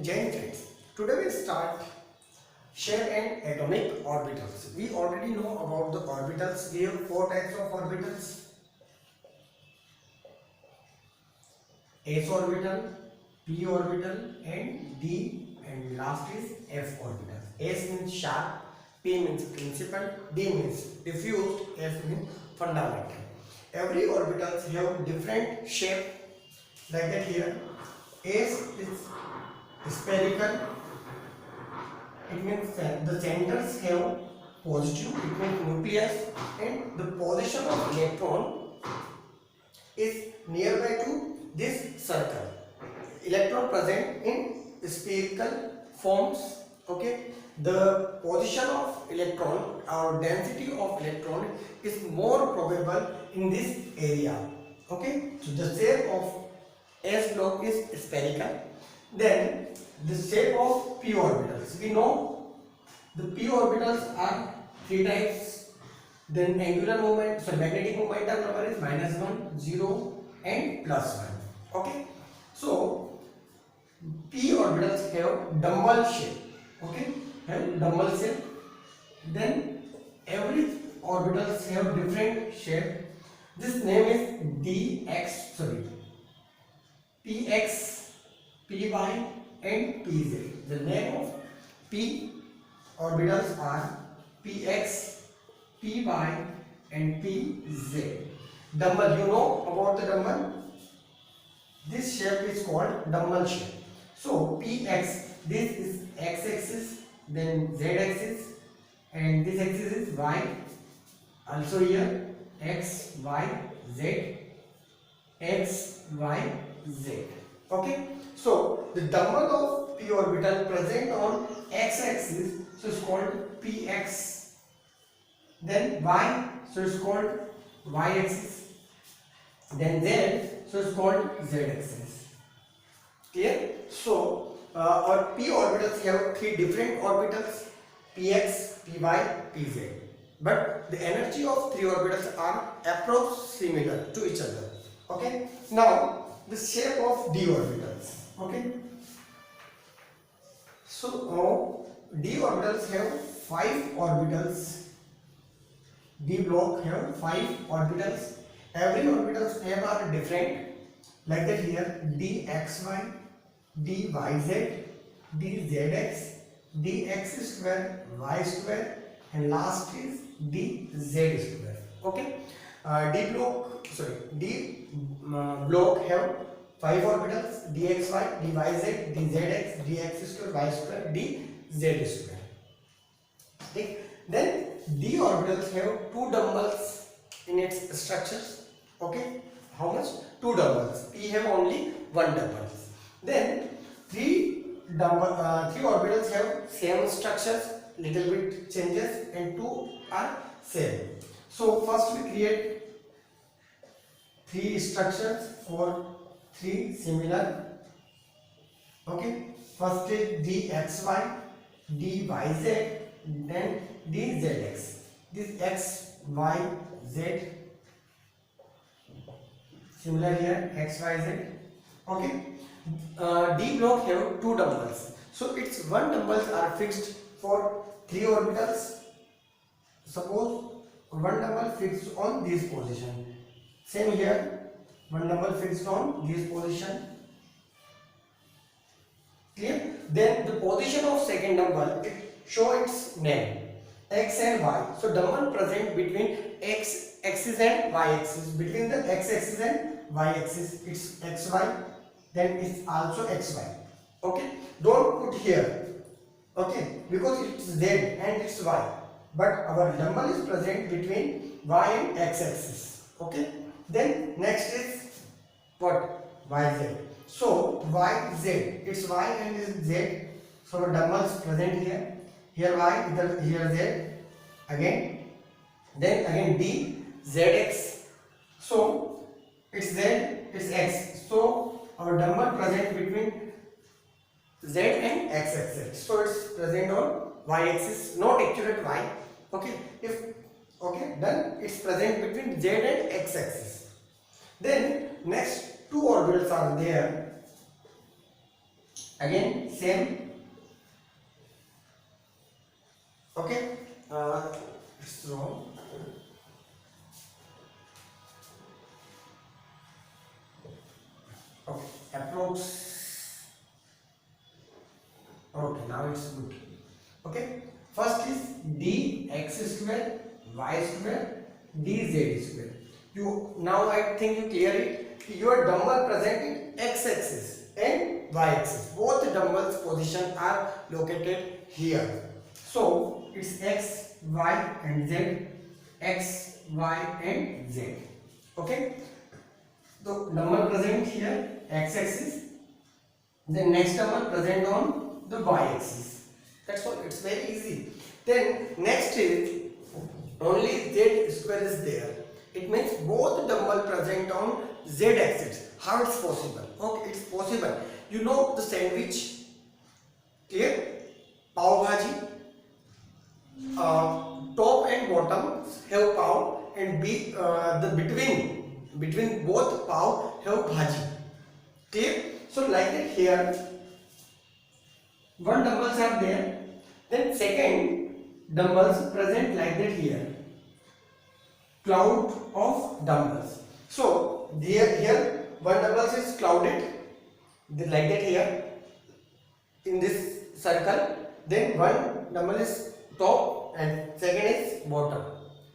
Jain friends, today we start shell and atomic orbitals. We already know about the orbitals. We have four types of orbitals: s orbital, p orbital, and d, and last is f orbital. S means sharp, p means principal, d means diffused, f means fundamental. Every orbitals have different shape, like that here. S is spherical. It means that the centers have positive, it means nucleus, and the position of electron is nearby to this circle. Electron present in spherical forms. Okay, the position of electron or density of electron is more probable in this area. Okay, so the shape of S block is spherical. Then the shape of p orbitals. We know the p orbitals are three types. Then angular moment, so magnetic momentum number is -1, 0, and +1. Okay, so p orbitals have dumbbell shape. Okay, have dumbbell shape. Then every orbitals have different shape. This name is px, py, and pz. The name of p orbitals are px, py, and pz. Dumbbell, you know about the dumbbell? This shape is called dumbbell shape. So px, this is x-axis, then z-axis, and this axis is y. Also here x, y, z, x, y, z. Okay, so the dumbbell of p orbital present on x-axis, so it's called px. Then y, so it's called y-axis. Then z, so it's called z-axis. Clear? So our p orbitals have three different orbitals: px, py, pz. But the energy of three orbitals are approximately similar to each other. Okay. Now the shape of d orbitals. Okay. So d orbitals have 5 orbitals. D block have 5 orbitals. Every orbitals name are different. Like that here, dxy, dyz, dzx, dx square, y square, and last is dz square. Okay. D block have 5 orbitals: dxy, dyz, dzx, dx square, y square, dz square. Okay. Then d orbitals have 2 dumbbells in its structures. Okay. How much? 2 dumbbells. P have only 1 dumbbell. Then 3 orbitals have same structures, little bit changes, and 2 are same. So first we create 3 structures for 3 similar. Okay. First is dxy, dyz, then dzx. This x, y, z. Similar here, x, y, z. Okay. D block have 2 dumbbells. So its 1 dumbbells are fixed for 3 orbitals. Suppose 1 dumbbell fixed on this position. Same here, 1 dumbbell fixed on this position. Clear? Then the position of second dumbbell, it show its name, x and y. So dumbbell present between x axis and y axis. Between the x axis and y axis, it's xy. Then it's also xy. Okay. Don't put here. Okay, because it's z and it's y. But our dumbbell is present between y and x axis. Okay. Then next is what? Yz. So yz, it's y and it's z. So our dumbbell is present here. Here y, here z. Again. Then again d, zx. So it's z, it's x. So our dumbbell present between z and x axis. So it's present on y axis, not accurate y. Okay. Then it's present between z and x axis. Then next 2 orbitals are there. Again same. Okay, it's wrong. Okay, approach. Okay, now it's good. Okay, first is dx square y square dz square. You now I think you clear it. Your dumbbell present in x-axis and y-axis. Both dumbbells position are located here. So it's x, y and z. X, y and z. Okay. So dumbbell present here x-axis. The next dumbbell present on the y-axis. That's all. It's very easy. Then next is only z square is there. It means both dumbbell present on z axis. How it's possible? Okay, it's possible. You know the sandwich. Clear? Pav bhaji. Top and bottom have pav, and the between both pav have bhaji. Clear? So like that here, one dumbbells are there. Then second dumbbells present like that here. Cloud of dumbbells. So here one dumbbells is clouded like that here in this circle. Then one dumbbell is top and second is bottom.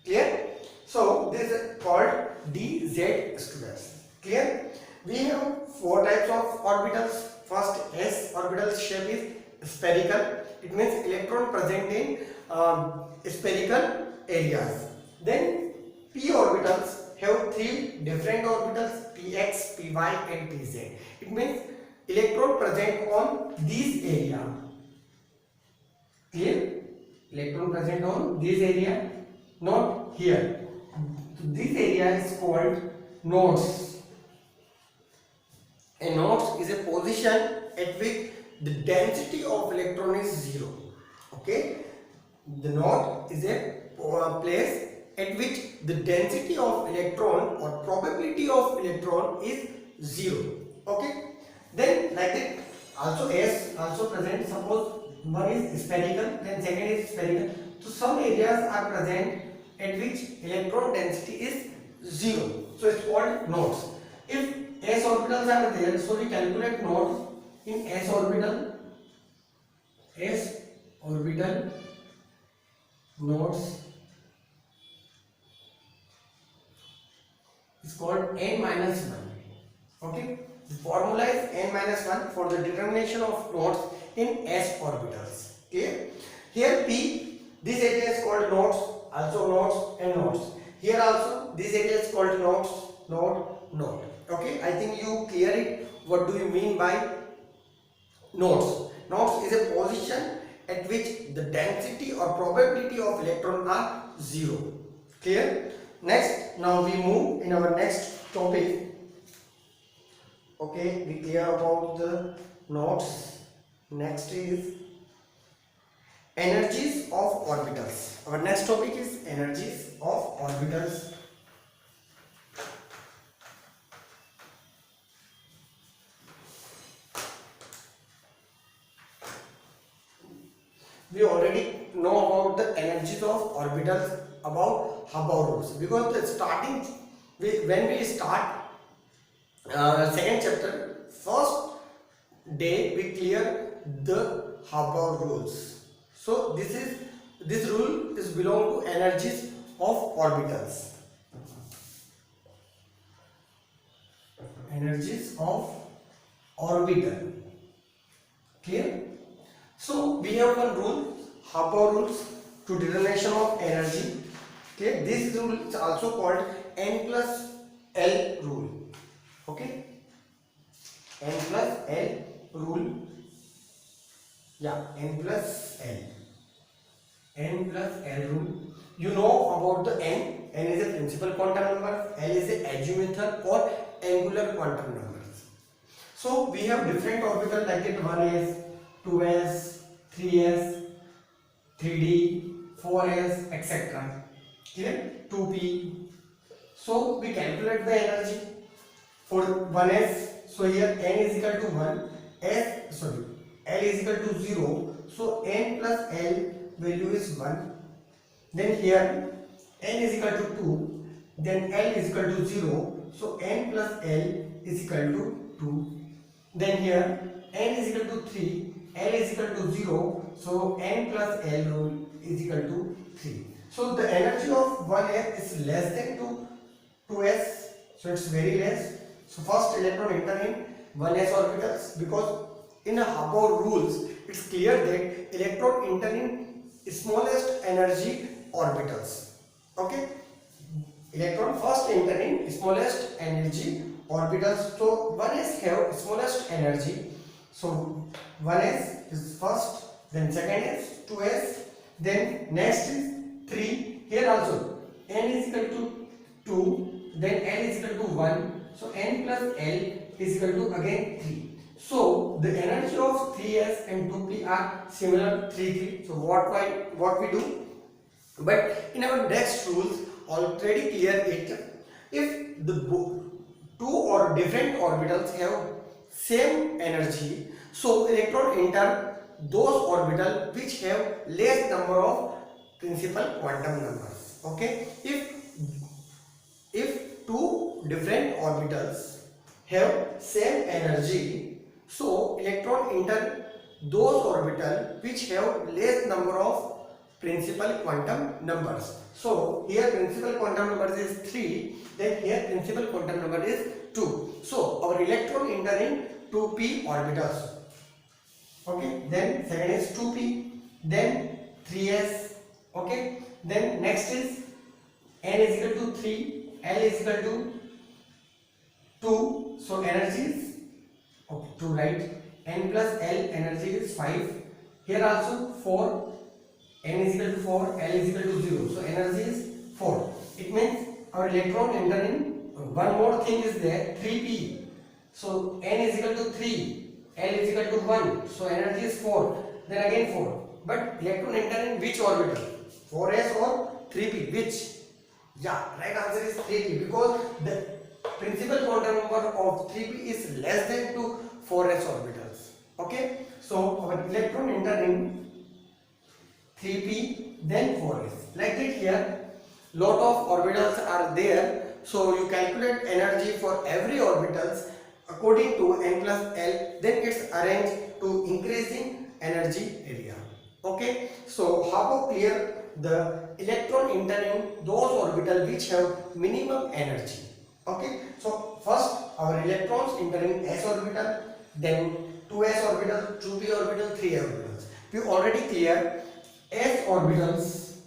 Clear? So this is called dz squares. Clear? We have four types of orbitals. First, s orbital shape is spherical. It means electron present in spherical areas. Then p orbitals have three different orbitals: px, py and pz. It means electron present on these area. Clear? Electron present on this area, not here. So this area is called nodes. A node is a position at which the density of electron is zero. Okay, the node is a place at which the density of electron or probability of electron is zero. Okay, then like that also S also present. Suppose one is spherical, then second is spherical. So some areas are present at which electron density is zero. So it's called nodes. If s orbitals are there, so we calculate nodes in s orbital. S orbital nodes is called n minus 1. Okay, the formula is n minus 1 for the determination of nodes in s orbitals. Okay, here p, this area is called nodes, also nodes and nodes. Here also this area is called nodes, node. Okay, I think you clear it. What do you mean by nodes? Nodes is a position at which the density or probability of electron are zero. Clear? Next, now we move in our next topic. Okay, we clear about the nodes. Next is energies of orbitals. Our next topic is energies of orbitals. We already know about the energies of orbitals, about Hubble rules, because the starting when we start second chapter, first day we clear the Hubble rules. So this rule is belong to energies of orbitals. Energies of orbital. Clear? So we have one rule, Hubble rules to determination of energy. Okay, this rule is also called N plus L rule. Okay, N plus L rule. Yeah, N plus L. N plus L rule. You know about the N. N is a principal quantum number. L is a azimuthal or angular quantum numbers. So we have different orbital like it 1s, 2s, 3s, 3d, 4s, etc. Clear? 2p. So we calculate the energy for 1s. So here n is equal to 1. L is equal to 0, so n plus L value is 1. Then here n is equal to 2, then L is equal to 0, so n plus L is equal to 2. Then here n is equal to 3, L is equal to 0, so n plus L is equal to 3. So the energy of 1s is less than 2s, so it's very less. So first electron enter in 1s orbitals, because in Happower rules it's clear that electron enter in smallest energy orbitals. Okay, electron first enter in smallest energy orbitals. So 1s have smallest energy, so 1s is first, then second is 2s, then next is 3. Here also n is equal to 2, then L is equal to 1, so n plus L is equal to again 3. So the energy of 3s and 2p are similar, 3 3. So what we do? But in our next rules already clear it. If the two or different orbitals have same energy, so electron enter those orbitals which have less number of principal quantum numbers. Okay, if two different orbitals have same energy, so electron enter those orbitals which have less number of principal quantum numbers. So here principal quantum number is 3, then here principal quantum number is 2. So our electron enter in 2p orbitals. Okay, then second is 2p, then 3s. Okay, then next is n is equal to 3, L is equal to 2, so energy is 2, right? N plus L energy is 5. Here also 4, n is equal to 4, L is equal to 0, so energy is 4. It means our electron enter in, one more thing is there, 3p. So n is equal to 3, L is equal to 1, so energy is 4, then again 4. But electron enter in which orbital? 4s or 3p? Which? Yeah, right answer is 3p, because the principal quantum number of 3p is less than 2 4s orbitals. Okay, so our electron enter in 3p then 4s. Like that here, lot of orbitals are there, so you calculate energy for every orbitals according to n plus L, then it's arranged to increasing energy area. Okay, so how clear the electron enter in those orbitals which have minimum energy. Okay, so first our electrons enter in s orbital, then 2s orbital, 2p orbital, 3s orbitals. We already clear s orbitals,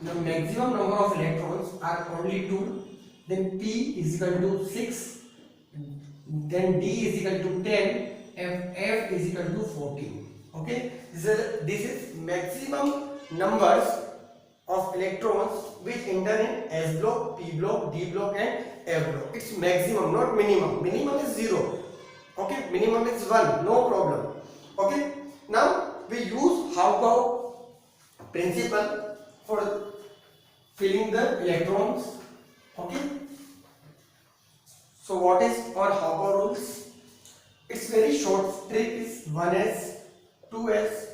the maximum number of electrons are only 2, then p is equal to 6, then d is equal to 10, f is equal to 14. Okay, this is maximum numbers of electrons which enter in s block, p block, d block and f block. It's maximum, not minimum. Minimum is 0. Okay, minimum is 1, no problem. Okay, now we use Happower principle for filling the electrons. Okay, so what is our Happower rules? It's very short. Trick is 1s, 2s,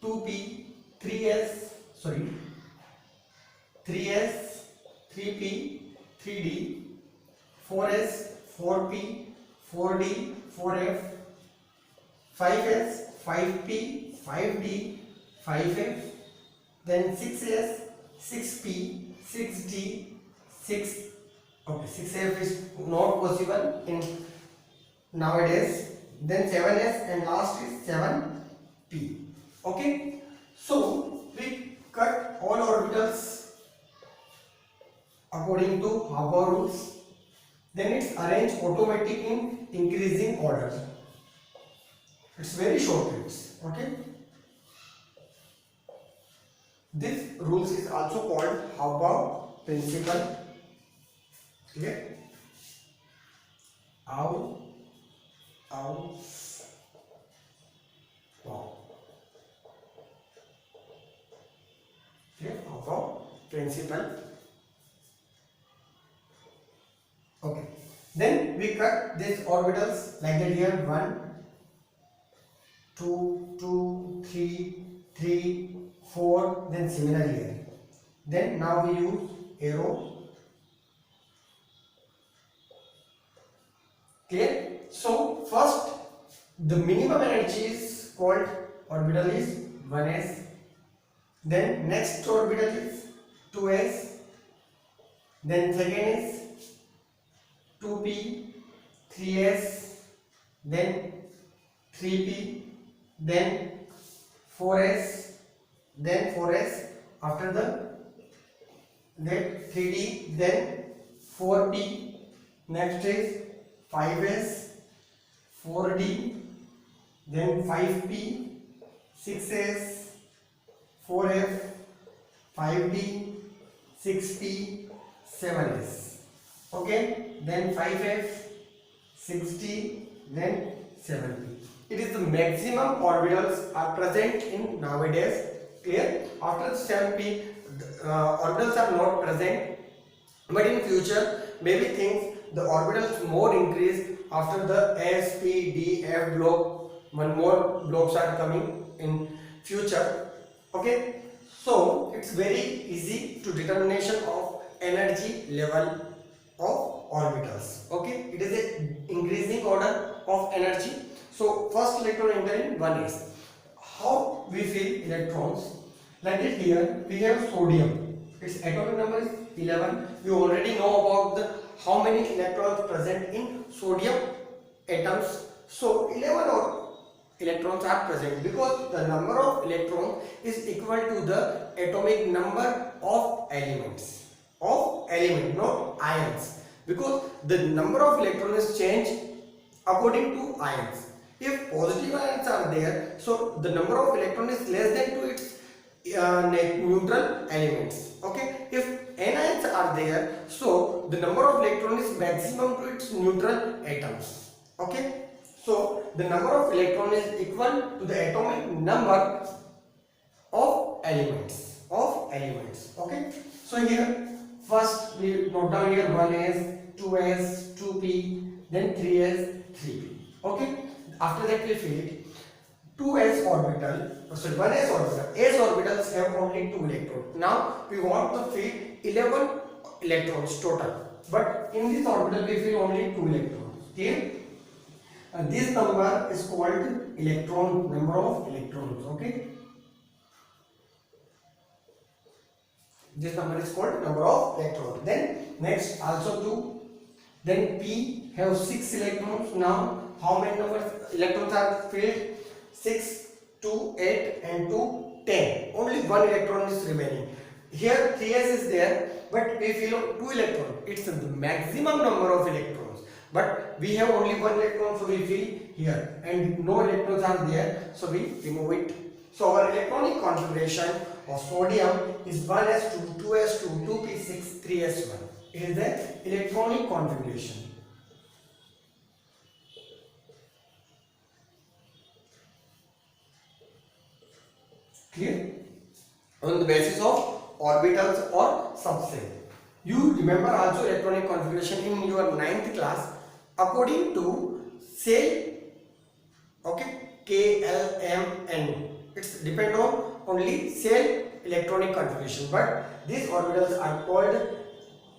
2p, 3s, 3p, 3d, 4s, 4p, 4d, 4f, 5s, 5p, 5d, 5f, then 6s, 6p, 6d, 6. Okay, 6f is not possible in nowadays. Then 7s and last is 7p. Okay, so we cut all orbitals according to Happower rules. Then it's arranged automatic in increasing order. It's very short tricks. Okay, this rules is also called Happower principle. Okay, wow. Okay, Happower principle. Okay, then we cut these orbitals like that here, 1, 2, 2, 3, 3, 4, then similarly here. Then now we use arrow. Clear? So first the minimum energy is called orbital is 1s. Then next orbital is 2s. Then second is 2p, 3s, then 3p, then 4s, then 4s. After that 3d, then 4p. Next is 5s, 4d, then 5p, 6s, 4f, 5d, 6p, 7s. Okay, then 5f, 6d, then 7p. It is the maximum orbitals are present in nowadays. Clear? After 7p, orbitals are not present, but in future maybe things the orbitals more increase after the s, p, d, f block. One more blocks are coming in future. Okay, so it's very easy to determination of energy level of orbitals. Okay, it is a increasing order of energy. So first electron enter in 1s. How we feel electrons? Like it here we have sodium. Its atomic number is 11. We already know about the how many electrons present in sodium atoms. So 11 or electrons are present because the number of electrons is equal to the atomic number of elements. Of element, not ions. Because the number of electrons change according to ions. If positive ions are there, so the number of electrons is less than to its neutral elements. Okay, if n ions are there, so the number of electrons is maximum to its neutral atoms. Okay, so the number of electrons is equal to the atomic number of elements. Okay, so here first we note down here 1s, 2s, 2p, then 3s, 3p. Okay, after that we fill it. 2s orbital, sorry, 1s orbital. S orbitals have only 2 electrons. Now we want to fill 11 electrons total, but in this orbital we fill only 2 electrons. Okay, this number is called electron, number of electrons. Okay, this number is called number of electrons. Then next also 2. Then p have 6 electrons. Now how many numbers electrons are filled? 6, 2, 8 and 2, 10. Only 1 electron is remaining. Here 3s is there, but we fill 2 electrons. It's the maximum number of electrons. But we have only 1 electron, so we fill here. And no electrons are there, so we remove it. So our electronic configuration of sodium is 1s2, 2s2, 2p6, 3s1. It is the electronic configuration. Clear? On the basis of orbitals or subshell. You remember also electronic configuration in your 9th class according to cell. Okay, K, L, M, N. It's depend on only cell electronic configuration, but these orbitals are called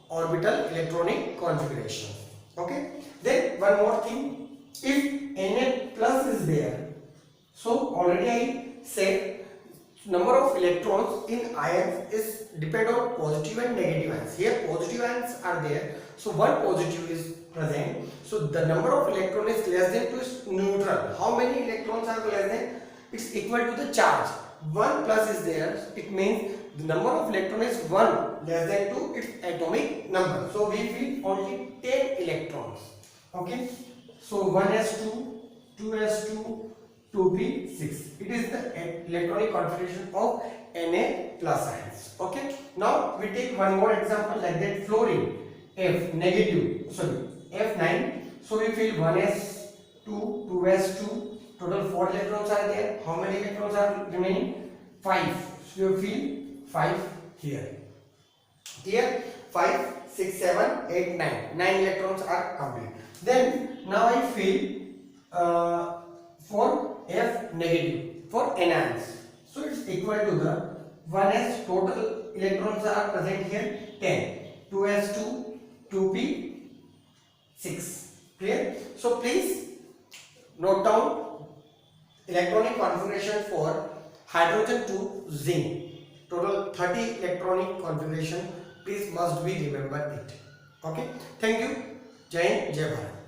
orbital electronic configuration. Okay. Then one more thing, if Na plus is there, so already I said number of electrons in ions is depend on positive and negative ions. Here positive ions are there, so one positive is present, so the number of electrons is less than to its neutral. How many electrons are less than? It's equal to the charge. 1 plus is there, it means the number of electrons is 1 less than to its atomic number, so we feel only 10 electrons. Okay, so 1s2, 2s2, 2p6. It is the electronic configuration of Na plus ions. Okay, now we take one more example like that. Fluorine F negative, sorry, F9. So we fill 1s2, 2s2, total 4 electrons are there. How many electrons are remaining? 5. So we fill 5 here. Here 5, 6, 7, 8, 9. 9 electrons are complete. Then now I fill for F negative for anions. So it's equal to the 1s total electrons are present here 10, 2s2, 2p, 6. Clear? So please note down electronic configuration for hydrogen to zinc. Total 30 electronic configuration. Please must be remember it. Okay. Thank you. Jai Hind, Jai Bharat.